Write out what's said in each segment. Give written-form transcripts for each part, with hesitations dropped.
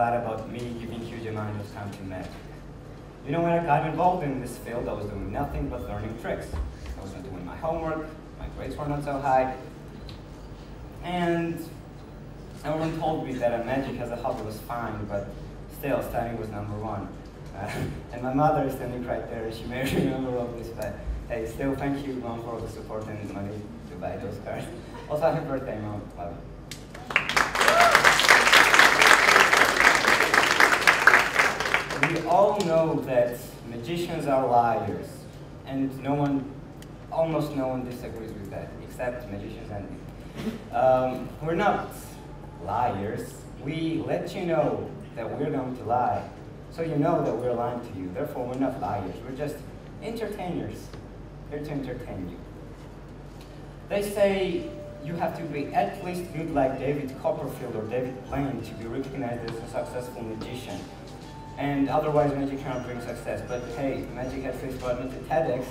lot about me giving huge amount of time to magic. You know, when I got involved in this field, I was doing nothing but learning tricks. I wasn't doing my homework, my grades were not so high, and everyone told me that magic as a hobby was fine, but still, studying was number one. And my mother is standing right there. She may remember all this, but hey, still thank you, Mom, for all the support and the money to buy those cards. Also, happy birthday, Mom. Love you. We all know that magicians are liars, and almost no one disagrees with that, except magicians and me. We're not liars. We let you know that we're going to lie, so you know that we're lying to you. Therefore, we're not liars. We're just entertainers, here to entertain you. They say you have to be at least good like David Copperfield or David Blaine to be recognized as a successful magician. And otherwise, magic cannot bring success. But hey, magic at least got me to TEDx.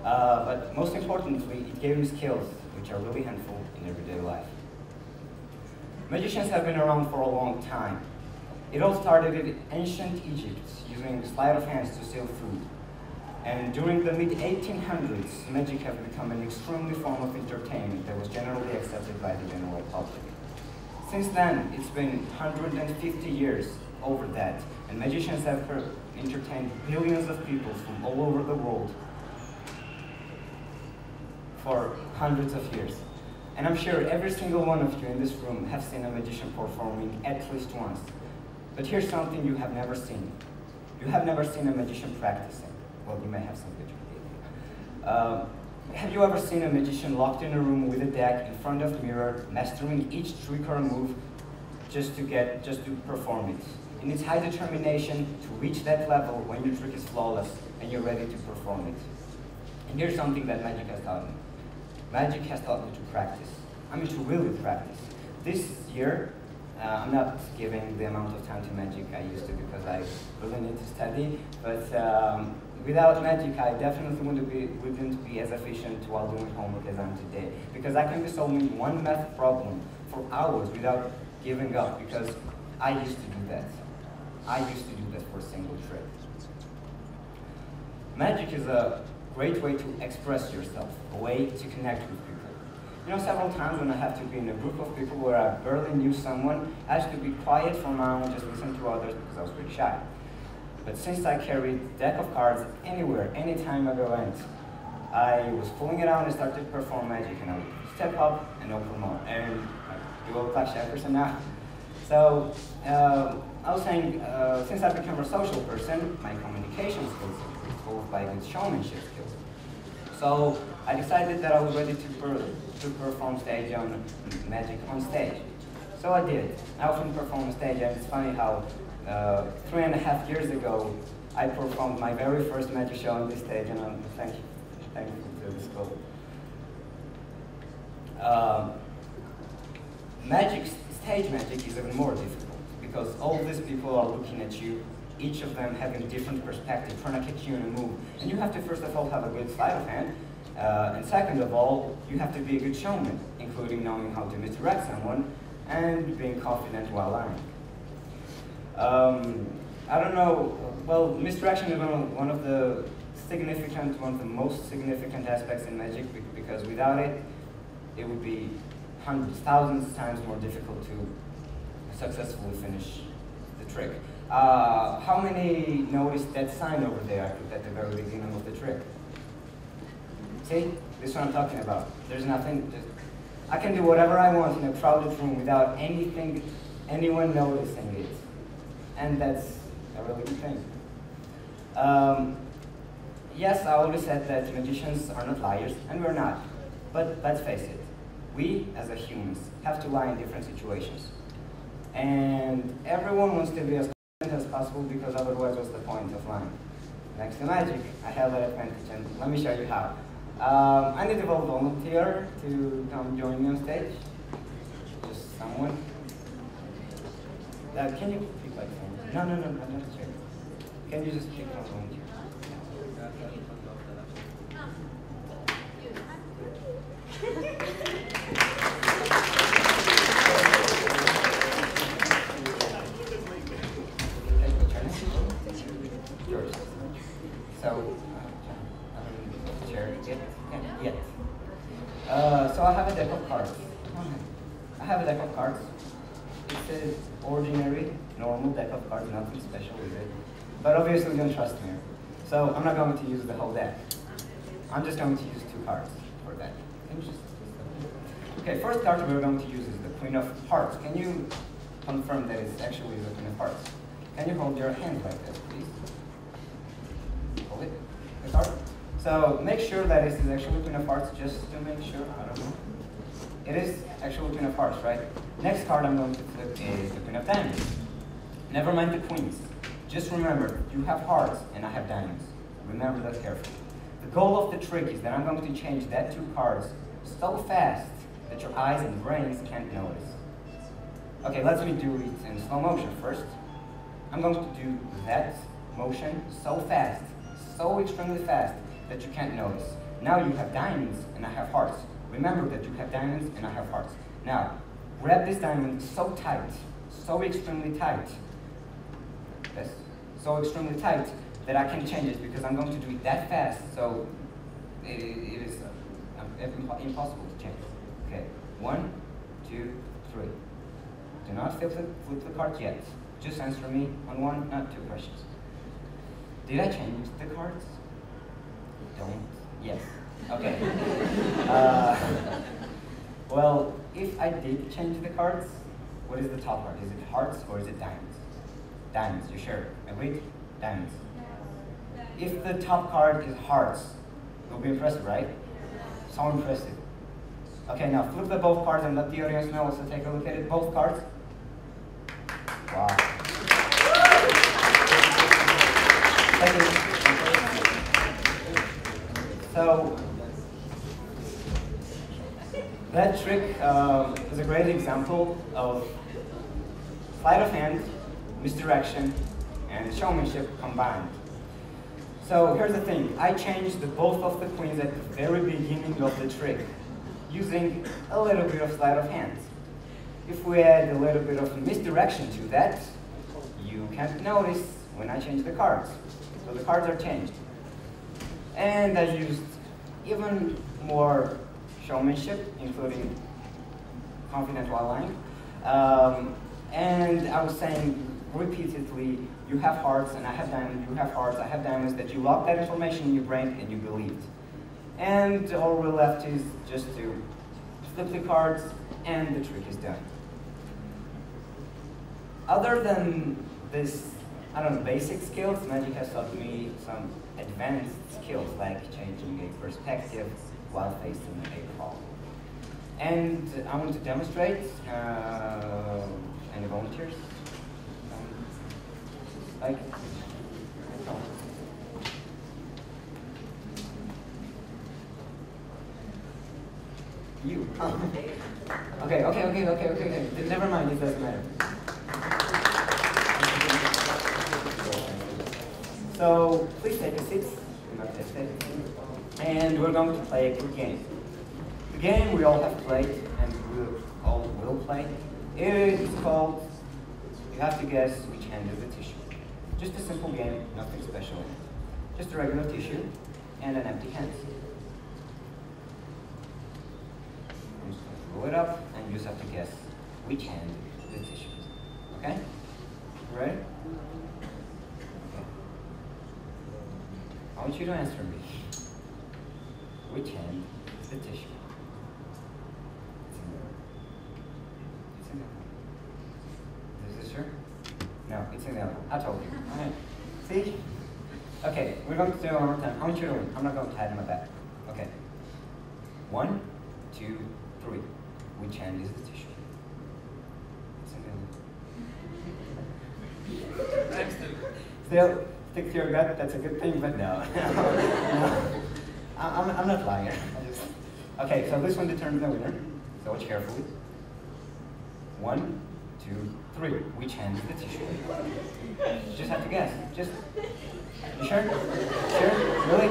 But most importantly, it gave me skills, which are really helpful in everyday life. Magicians have been around for a long time. It all started in ancient Egypt, using sleight of hands to steal food. And during the mid-1800s, magic has become an extremely form of entertainment that was generally accepted by the general public. Since then, it's been 150 years over that, and magicians have entertained billions of people from all over the world for hundreds of years. And I'm sure every single one of you in this room have seen a magician performing at least once. But here's something you have never seen. You have never seen a magician practicing. Well, you may have some pictures. Have you ever seen a magician locked in a room with a deck in front of a mirror, mastering each trick or move just to perform it? In its high determination to reach that level when your trick is flawless and you're ready to perform it. And here's something that magic has taught me. Magic has taught me to practice. I mean, to really practice. This year, I'm not giving the amount of time to magic I used to because I really need to study, but without magic, I definitely wouldn't be as efficient while doing homework as I am today. Because I can be solving one math problem for hours without giving up, because I used to do that. I used to do that for a single trick. Magic is a great way to express yourself, a way to connect with people. You know, several times when I have to be in a group of people where I barely knew someone, I had to be quiet for a moment, just listen to others because I was pretty shy. But since I carried a deck of cards anywhere, anytime I went, I was pulling it out and started to perform magic, and I would step up and open more. And you look like a shy person now. So I was saying, since I've become a social person, my communication skills increased, followed by good showmanship skills. So I decided that I was ready to perform magic on stage. So I did. I often perform on stage, and it's funny how 3.5 years ago, I performed my very first magic show on this stage, and I'm thankful to the school. Stage magic is even more difficult, because all these people are looking at you, each of them having different perspectives, trying to catch you in a move. And you have to, first of all, have a good sleight of hand, and second of all, you have to be a good showman, including knowing how to misdirect someone and being confident while lying. I don't know, well, misdirection is one of the most significant aspects in magic, because without it, it would be hundreds, thousands times more difficult to successfully finish the trick. How many noticed that sign over there I put at the very beginning of the trick? See, this is what I'm talking about. There's nothing, I can do whatever I want in a crowded room without anyone noticing it. And that's a really good thing. Yes, I always said that magicians are not liars, and we're not. But let's face it, we, as humans, have to lie in different situations. And everyone wants to be as confident as possible, because otherwise what's the point of lying? Next to magic, I have that advantage, and let me show you how. I need a volunteer to come join me on stage. Just someone. Can you pick like someone? No, I'm not sure. Can you just pick one volunteer? So I have a deck of cards. I have a deck of cards. It's an ordinary, normal deck of cards, nothing special with it. But obviously you don't trust me. So I'm not going to use the whole deck. I'm just going to use 2 cards for that. Okay, first card we're going to use is the Queen of Hearts. Can you confirm that it's actually the Queen of Hearts? Can you hold your hand like this, please? Hold it, the card. So make sure that it is actually Queen of Hearts, just to make sure, I don't know. It is actually Queen of Hearts, right? Next card I'm going to flip is the Queen of Diamonds. Never mind the queens. Just remember, you have hearts and I have diamonds. Remember that carefully. The goal of the trick is that I'm going to change that 2 cards so fast that your eyes and brains can't notice. Okay, let me do it in slow motion first. I'm going to do that motion so fast, so extremely fast, that you can't notice. Now you have diamonds and I have hearts. Remember that you have diamonds and I have hearts. Now, grab this diamond so tight, so extremely tight. Yes, so extremely tight that I can change it because I'm going to do it that fast, so it is impossible to change. Okay, 1, 2, 3. Do not flip the card yet. Just answer me on 1, not 2 questions. Did I change the cards? Don't. Yes. Okay. Well, if I did change the cards, what is the top card? Is it hearts or is it diamonds? Diamonds, you sure? Agreed? Diamonds. If the top card is hearts, you'll be impressive, right? So impressive. Okay, now flip the both cards and let the audience know. Also take a look at it. Both cards. Wow. So that trick is a great example of sleight of hand, misdirection, and showmanship combined. So here's the thing, I changed both of the queens at the very beginning of the trick, using a little bit of sleight of hand. If we add a little bit of misdirection to that, you can't notice when I change the cards. So the cards are changed. And I used even more showmanship, including confident while lying. And I was saying repeatedly, you have hearts and I have diamonds, you have hearts, I have diamonds, that you lock that information in your brain and you believed. And all we're left is just to flip the cards and the trick is done. Other than this, I don't know, basic skills, magic has taught me some advanced skills like changing a perspective while facing a problem. And I want to demonstrate, any volunteers? Like, you. Okay. Never mind, it doesn't matter. So please take a seat. And we're going to play a quick game. The game we all have played and we all will play. It is called, you have to guess which hand is the tissue. Just a simple game, nothing special. Just a regular tissue and an empty hand. I'm just going to roll it up and you just have to guess which hand is the tissue. Okay? You ready? Okay. I want you to answer me. Which hand is the tissue? It's in there. Is this sure? No, it's in the other one. I told you. All right. See? Okay, we're going to do it one more time. I want you to win. I'm not going to hide in my back. Okay. 1, 2, 3. Which hand is the tissue? It's in the other one. Still, stick to your gut. That's a good thing, but no. No. I'm not lying. Okay, so this one determines the winner. So watch carefully. 1, 2, 3. Which hand is the tissue? You just have to guess. Just. You sure? Sure? Really?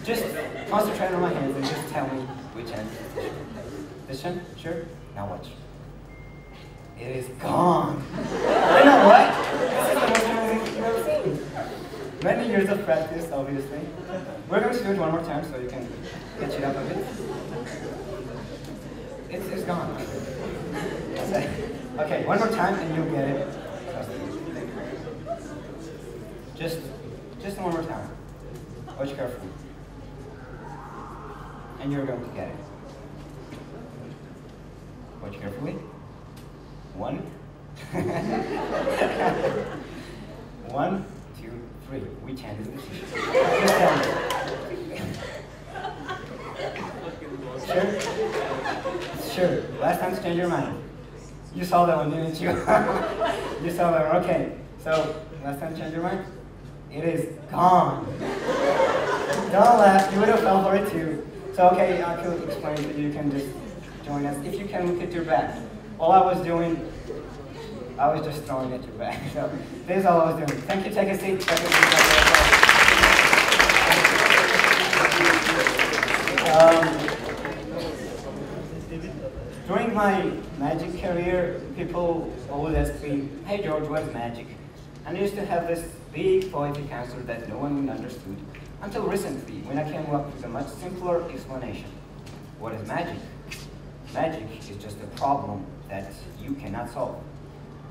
Just concentrate on my hands and just tell me which hand is the tissue. This one? Sure? Now watch. It is gone. I know what? This is the most amazing thing you've ever seen. Many years of practice, obviously. We're going to do it one more time so you can catch it up a bit. It's gone. Okay, one more time and you'll get it. Just one more time. Watch carefully. And you're going to get it. Watch carefully. 1. 1, 2, 3. We changed the decision. Sure. Last time to change your mind. You saw that one, didn't you? You saw that one. Okay. So, last time to change your mind? It is gone. Don't laugh. You would have fell for it too. So, okay, I could explain that you can just join us. If you can look at your back. All I was doing, I was just throwing at your back. So, this is all I was doing. Thank you. Take a seat. Take a seat. During my magic career, people always ask me, "Hey George, what's magic?" And I used to have this big poetic answer that no one understood, until recently, when I came up with a much simpler explanation. What is magic? Magic is just a problem that you cannot solve.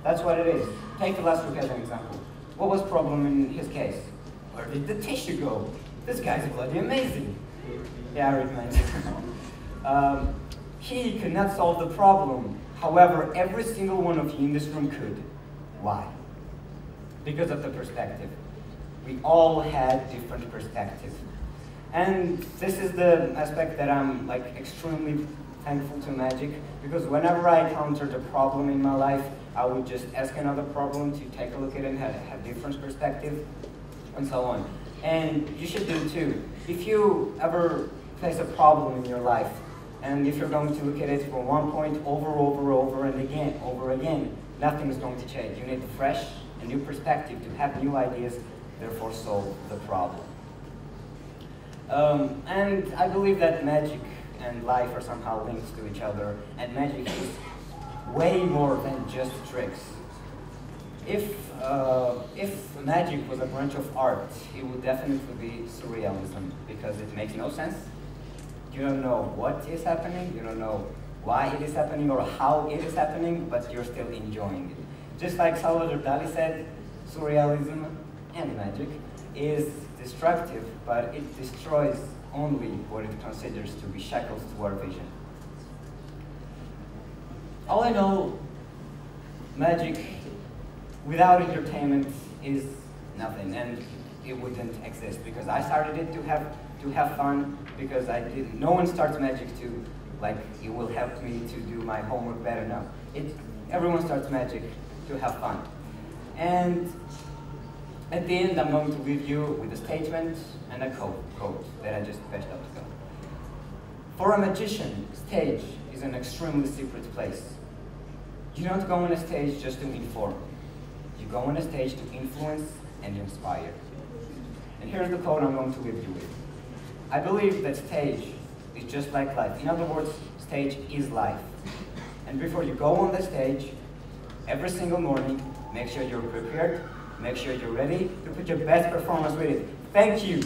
That's what it is. Take the last book as an example. What was the problem in his case? Where did the tissue go? This guy's bloody amazing. Yeah, I read mine. He could not solve the problem. However, every single one of you in this room could. Why? Because of the perspective. We all had different perspectives. And this is the aspect that I'm extremely thankful to magic, because whenever I encountered a problem in my life, I would just ask another problem to take a look at it and have different perspective, and so on. And you should do too. If you ever face a problem in your life, and if you're going to look at it from one point over and again, nothing is going to change. You need a fresh and new perspective to have new ideas, therefore solve the problem. And I believe that magic and life are somehow linked to each other, and magic is way more than just tricks. If magic was a branch of art, it would definitely be surrealism, because it makes no sense. You don't know what is happening, you don't know why it is happening or how it is happening, but you're still enjoying it. Just like Salvador Dali said, surrealism and magic is destructive, but it destroys only what it considers to be shackles to our vision. All I know, magic without entertainment is nothing, and it wouldn't exist, because I started it to have fun, because no one starts magic to, it will help me to do my homework better. No, everyone starts magic to have fun. And at the end, I'm going to leave you with a statement and a quote that I just fetched up to go. For a magician, stage is an extremely secret place. You don't go on a stage just to inform. You go on a stage to influence and inspire. And here's the quote I'm going to leave you with. I believe that stage is just like life. In other words, stage is life. And before you go on the stage, every single morning, make sure you're prepared, make sure you're ready to put your best performance with it. Thank you.